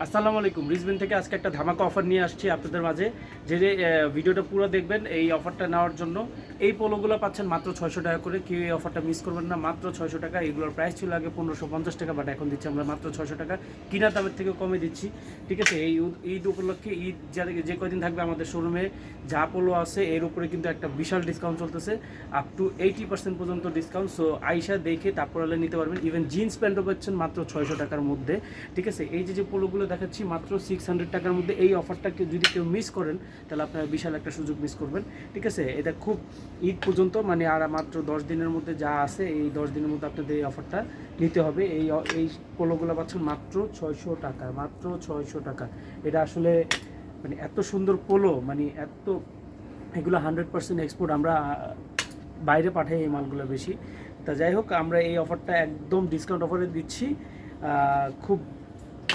আসসালামু আলাইকুম। রিজবিন থেকে আজকে একটা ধামাকা অফার নিয়ে আসছি আপনাদের মাঝে। যে ভিডিওটা পুরো দেখবেন এই অফারটা নেওয়ার জন্য। এই পোলোগুলো পাচ্ছেন মাত্র 600 টাকা করে। কেউ এই অফারটা মিস করবেন না, মাত্র 600 টাকা। এগুলোর প্রাইস ছিল আগে 1550 টাকা, বাট এখন দিচ্ছি আমরা মাত্র 600 টাকা। কিনা দামের থেকে কমে দিচ্ছি, ঠিক আছে। এই ঈদ উপলক্ষে ঈদ যে কদিন থাকবে আমাদের শোরুমে যা পোলো আছে এর উপরে কিন্তু একটা বিশাল ডিসকাউন্ট চলতেছে, আপ টু 80% পর্যন্ত ডিসকাউন্ট। সো আইসা দেখে তারপর হলে নিতে পারবেন। ইভেন জিন্স প্যান্টও পাচ্ছেন মাত্র 600 টাকার মধ্যে, ঠিক আছে। এই যে পোলোগুলো দেখাচ্ছি মাত্র 600 টাকার মধ্যে। এই অফারটাকে যদি কেউ মিস করেন তাহলে আপনারা বিশাল একটা সুযোগ মিস করবেন, ঠিক আছে। এটা খুব ঈদ পর্যন্ত, মানে আর মাত্র 10 দিনের মধ্যে যা আছে এই 10 দিনের মধ্যে আপনাদের এই অফারটা নিতে হবে। এই পোলোগুলো পাচ্ছেন মাত্র 600 টাকা, মাত্র 600 টাকা। এটা আসলে মানে এত সুন্দর পোলো, মানে এগুলো 100% এক্সপোর্ট, আমরা বাইরে পাঠাই এই মালগুলো বেশি। তা যাই হোক, আমরা এই অফারটা একদম ডিসকাউন্ট অফারে দিচ্ছি, খুব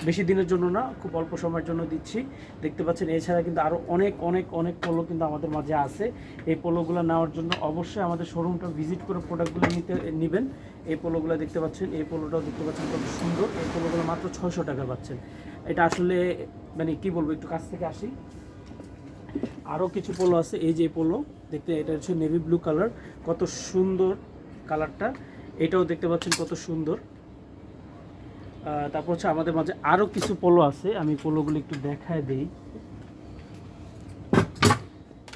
বেশি দিনের জন্য না, খুব অল্প সময়ের জন্য দিচ্ছি। দেখতে পাচ্ছেন এছাড়া কিন্তু আরও অনেক অনেক অনেক পোলো কিন্তু আমাদের মাঝে আছে। এই পোলোগুলো নেওয়ার জন্য অবশ্যই আমাদের শোরুমটা ভিজিট করে প্রোডাক্টগুলো নেবেন। এই পোলোগুলো দেখতে পাচ্ছেন, এই পোলোটাও দেখতে পাচ্ছেন কত সুন্দর। এই পোলোগুলো মাত্র 600 টাকা পাচ্ছেন। এটা আসলে মানে কি বলবো, একটু কাছ থেকে আসি। আরও কিছু পোলো আছে, এই যে পোলো দেখতে, এটা হচ্ছে নেভি ব্লু কালার, কত সুন্দর কালারটা। এটাও দেখতে পাচ্ছেন কত সুন্দর। তারপর হচ্ছে আমাদের মাঝে আরও কিছু পোলো আছে, আমি পোলোগুলো একটু দেখায় দিই।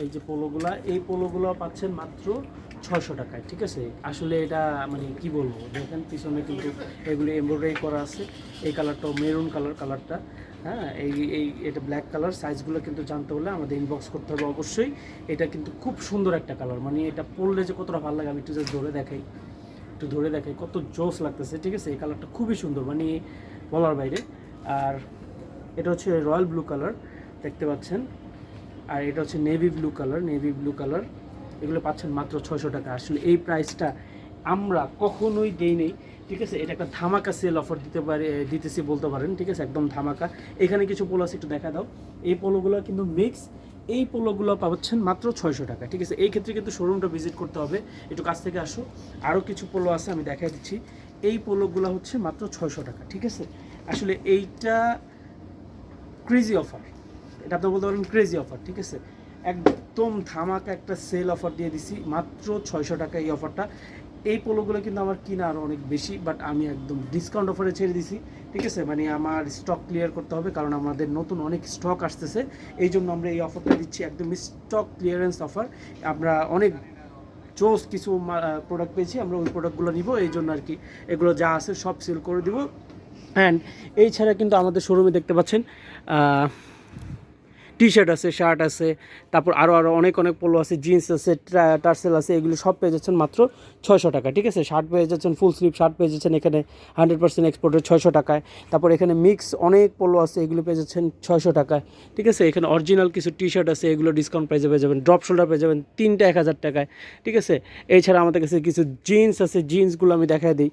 এই যে এই পোলোগুলো পাচ্ছেন মাত্র 600 টাকায়, ঠিক আছে। আসলে এটা মানে কি বলবো, দেখেন পিছনে কিন্তু এগুলি এমব্রয়ডারি করা আছে। এই কালারটাও মেরুন কালারটা, হ্যাঁ। এটা ব্ল্যাক কালার। সাইজগুলো কিন্তু জানতে হলে আমাদের ইনবক্স করতে হবে অবশ্যই। এটা কিন্তু খুব সুন্দর একটা কালার, মানে এটা পরলে যে কতটা ভালো লাগে আমি একটু জাস্ট ধরে দেখাই কত জোস লাগতেছে, ঠিক আছে। এই কালারটা খুবই সুন্দর, মানে বলার বাইরে। আর এটা হচ্ছে রয়্যাল ব্লু কালার, দেখতে পাচ্ছেন। আর এটা হচ্ছে নেভি ব্লু কালার। এগুলো পাচ্ছেন মাত্র 600 টাকা। আসলে এই প্রাইসটা আমরা কখনোই দেই নেই, ঠিক আছে। এটা একটা ধামাকা সেল অফার দিতেছি বলতে পারেন, ঠিক আছে, একদম ধামাকা। এখানে কিছু পোলো আছে, একটু দেখা দাও। এই পোলোগুলো কিন্তু মিক্স। এই পোলোগুলো পাচ্ছেন মাত্র 600 টাকা, ঠিক আছে। এই ক্ষেত্রে কিন্তু শোরুমটা ভিজিট করতে হবে। একটু কাছ থেকে আসো, আরও কিছু পোলো আছে আমি দেখাই দিচ্ছি। এই পোলোগুলো হচ্ছে মাত্র 600 টাকা, ঠিক আছে। আসলে এইটা ক্রেজি অফার, এটা আপনি বলতে পারেন ক্রেজি অফার, ঠিক আছে। একদম ধামাকা একটা সেল অফার দিয়ে দিছি, মাত্র 600 টাকা এই অফারটা। এই পোলোগুলো কিন্তু আমার কিনা আরও অনেক বেশি, বাট আমি একদম ডিসকাউন্ট অফারে ছেড়ে দিছি, ঠিক আছে। মানে আমার স্টক ক্লিয়ার করতে হবে, কারণ আমাদের নতুন অনেক স্টক আসতেছে, এই জন্য আমরা এই অফারটা দিচ্ছি, একদম স্টক ক্লিয়ারেন্স অফার। আমরা অনেক জোস কিছু প্রোডাক্ট পেয়েছি, আমরা ওই প্রোডাক্টগুলো নিব, এই জন্য আর কি এগুলো যা আছে সব সেল করে দিব। অ্যান্ড এই ছাড়া কিন্তু আমাদের শোরুমে দেখতে পাচ্ছেন টি শার্ট আছে, শার্ট আছে, তারপর আরও অনেক পোলো আছে, জিন্স আছে, টার্সেল আছে, এগুলো সব পেয়ে যাচ্ছেন মাত্র 600 টাকা, ঠিক আছে। শার্ট পেয়ে যাচ্ছেন, ফুল স্লিভ শার্ট পেয়ে যাচ্ছেন এখানে 100% এক্সপোর্টের 600 টাকায়। তারপর এখানে মিক্স অনেক পোলো আছে, এগুলো পেয়ে যাচ্ছেন 600 টাকায়, ঠিক আছে। এখানে অরিজিনাল কিছু টি শার্ট আছে, এগুলো ডিসকাউন্ট প্রাইসে পেয়ে যাবেন। ড্রপ শোল্ডার পেয়ে যাবেন 3টা 1000 টাকায়, ঠিক আছে। এছাড়া আমাদের কাছে কিছু জিন্স আছে, জিন্সগুলো আমি দেখায় দিই,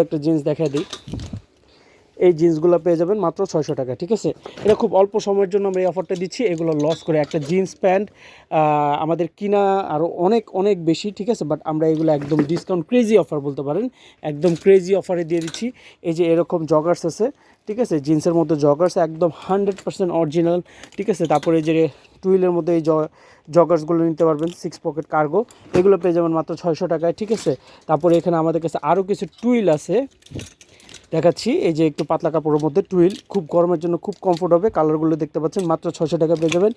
একটা জিন্স দেখায় দিই। এই জিন্সগুলো পেয়ে যাবেন মাত্র 600 টাকা, ঠিক আছে। এটা খুব অল্প সময়ের জন্য আমরা এই অফারটা দিচ্ছি। এগুলো লস করে একটা জিন্স প্যান্ট আমাদের কিনা আরও অনেক বেশি, ঠিক আছে। বাট আমরা এগুলো একদম ডিসকাউন্ট ক্রেজি অফার বলতে পারেন, একদম ক্রেজি অফারে দিয়ে দিচ্ছি। এই যে এরকম জগার্স আছে, ঠিক আছে, জিন্সের মধ্যে জগার্স একদম 100% অরিজিনাল, ঠিক আছে। তারপরে এই যে টুইলের মধ্যে এই জগার্সগুলো নিতে পারবেন, 6 পকেট কার্গো, এগুলো পেয়ে যাবেন মাত্র 600 টাকায়, ঠিক আছে। তারপরে এখানে আমাদের কাছে আরও কিছু টুইল আছে দেখাচ্ছি। এই যে একটু পাতলা কাপড়ের মধ্যে টুইল, খুব গরমের জন্য খুব কমফোর্ট হবে। কালারগুলো দেখতে পাচ্ছেন, মাত্র 600 টাকা পেয়ে যাবেন।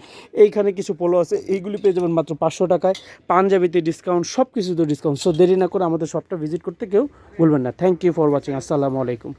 এইখানে কিছু পোলো আছে, এইগুলি পেয়ে যাবেন মাত্র 500 টাকায়। পাঞ্জাবিতে ডিসকাউন্ট, সব কিছুতে ডিসকাউন্ট। সো দেরি না করে আমাদের শপটা ভিজিট করতে কেউ ভুলবেন না। Thank you for watching. আসসালামু আলাইকুম।